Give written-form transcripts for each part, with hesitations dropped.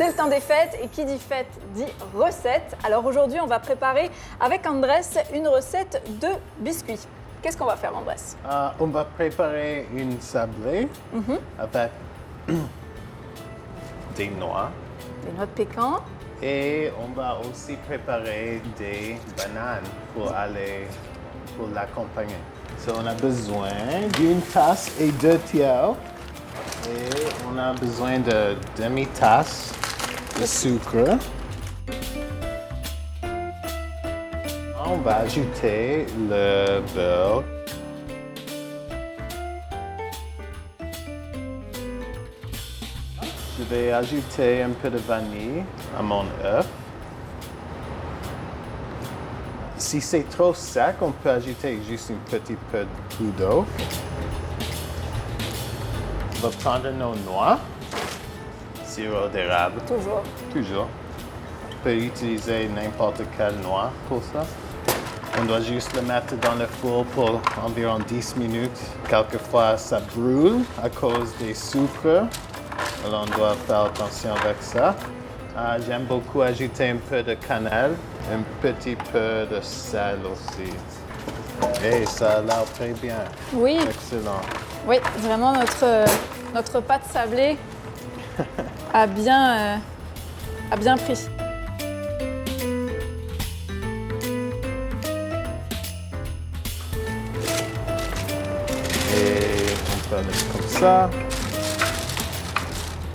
C'est le temps des fêtes et qui dit fête dit recette. Alors aujourd'hui, on va préparer avec Andrés une recette de biscuits. Qu'est-ce qu'on va faire, Andrés? On va préparer une sablée avec des noix. Des noix de pécan. Et on va aussi préparer des bananes pour l'accompagner. So, on a besoin d'une tasse et 2 tiers. Et on a besoin de demi-tasse de sucre. On va ajouter le beurre. Je vais ajouter un peu de vanille à mon œuf. Si c'est trop sec, on peut ajouter juste un petit peu d'eau. On va prendre nos noix, sirop d'érable. Toujours. On peut utiliser n'importe quelle noix pour ça. On doit juste le mettre dans le four pour environ 10 minutes. Quelquefois, ça brûle à cause des sucres. Alors, on doit faire attention avec ça. J'aime beaucoup ajouter un peu de cannelle, un petit peu de sel aussi. Et ça a l'air très bien. Oui. Excellent. Oui, vraiment notre pâte sablée a bien pris. Et on peut mettre comme ça.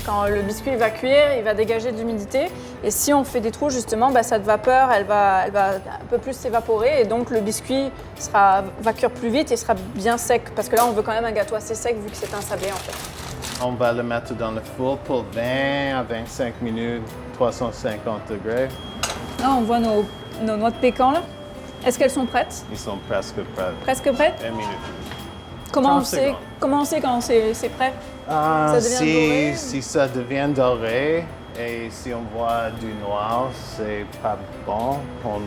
Quand le biscuit va cuire, il va dégager de l'humidité. Et si on fait des trous, justement, cette vapeur, elle va un peu plus s'évaporer. Et donc, le biscuit va cuire plus vite et sera bien sec. Parce que là, on veut quand même un gâteau assez sec vu que c'est un sablé, en fait. On va le mettre dans le four pour 20 à 25 minutes, 350 degrés. Là, on voit nos noix de pécan, là. Est-ce qu'elles sont prêtes? Ils sont presque prêts. Presque prêtes? 1 minute. Comment 30 on sait secondes. quand c'est prêt? Ça devient doré? Si ça devient doré et si on voit du noir, c'est pas bon. On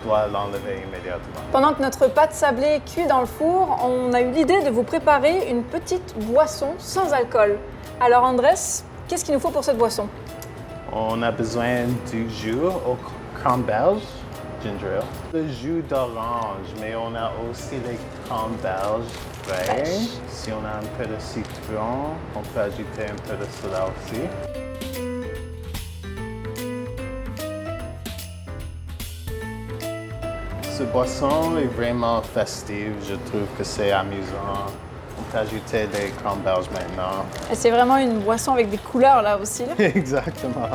doit l'enlever immédiatement. Pendant que notre pâte sablée cuit dans le four, on a eu l'idée de vous préparer une petite boisson sans alcool. Alors Andrés, qu'est-ce qu'il nous faut pour cette boisson? On a besoin du jus au cranberge, ginger ale. Le jus d'orange, mais on a aussi les cranberges frais. Si on a un peu de citron, on peut ajouter un peu de cela aussi. Cette boisson est vraiment festive. Je trouve que c'est amusant. On peut ajouter des cranberges maintenant. Et c'est vraiment une boisson avec des couleurs là aussi. Là. Exactement.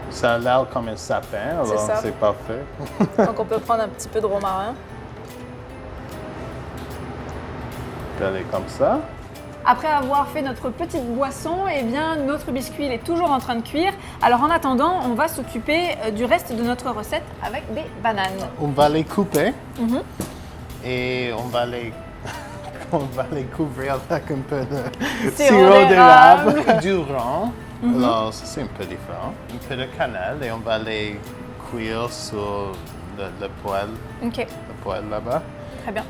Ça a l'air comme un sapin, alors c'est parfait. Donc on peut prendre un petit peu de romarin. On peut aller comme ça. Après avoir fait notre petite boisson, eh bien, notre biscuit il est toujours en train de cuire. Alors en attendant, on va s'occuper du reste de notre recette avec des bananes. On va les couper et on va les couvrir avec un peu de sirop d'érable, du rhum. Alors, c'est un peu différent. Un peu de cannelle et on va les cuire sur le poêle. OK. Le poêle là-bas. Très bien.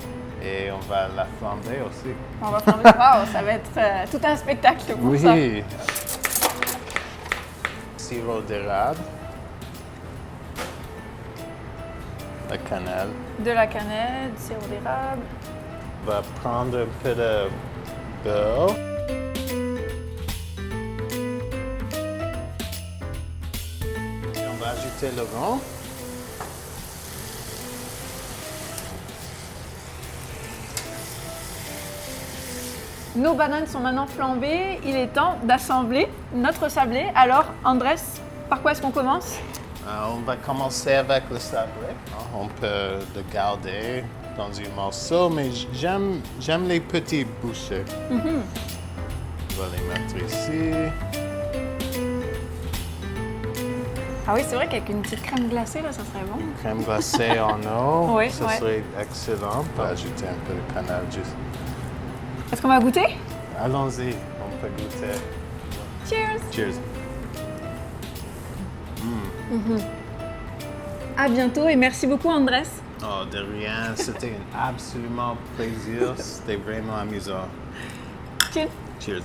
Et on va la flamber aussi. On va flamber. Wow, ça va être tout un spectacle pour ça. Oui. Sirop d'érable. La cannelle. De la cannelle, du sirop d'érable. On va prendre un peu de beurre. Et on va ajouter le rhum. Nos bananes sont maintenant flambées. Il est temps d'assembler notre sablé. Alors, Andrés, par quoi est-ce qu'on commence? On va commencer avec le sablé. On peut le garder dans un morceau, mais j'aime les petits bouchées. On va les mettre ici. Ah oui, c'est vrai qu'avec une petite crème glacée, là, ça serait bon. Crème glacée en eau, Oui, ça serait excellent. On peut ajouter un peu de cannelle juste. Est-ce qu'on va goûter? Allons-y, on peut goûter. Cheers! Cheers. À bientôt et merci beaucoup Andrés. Oh, de rien. C'était un absolument plaisir. C'était vraiment amusant. Cheers. Cheers.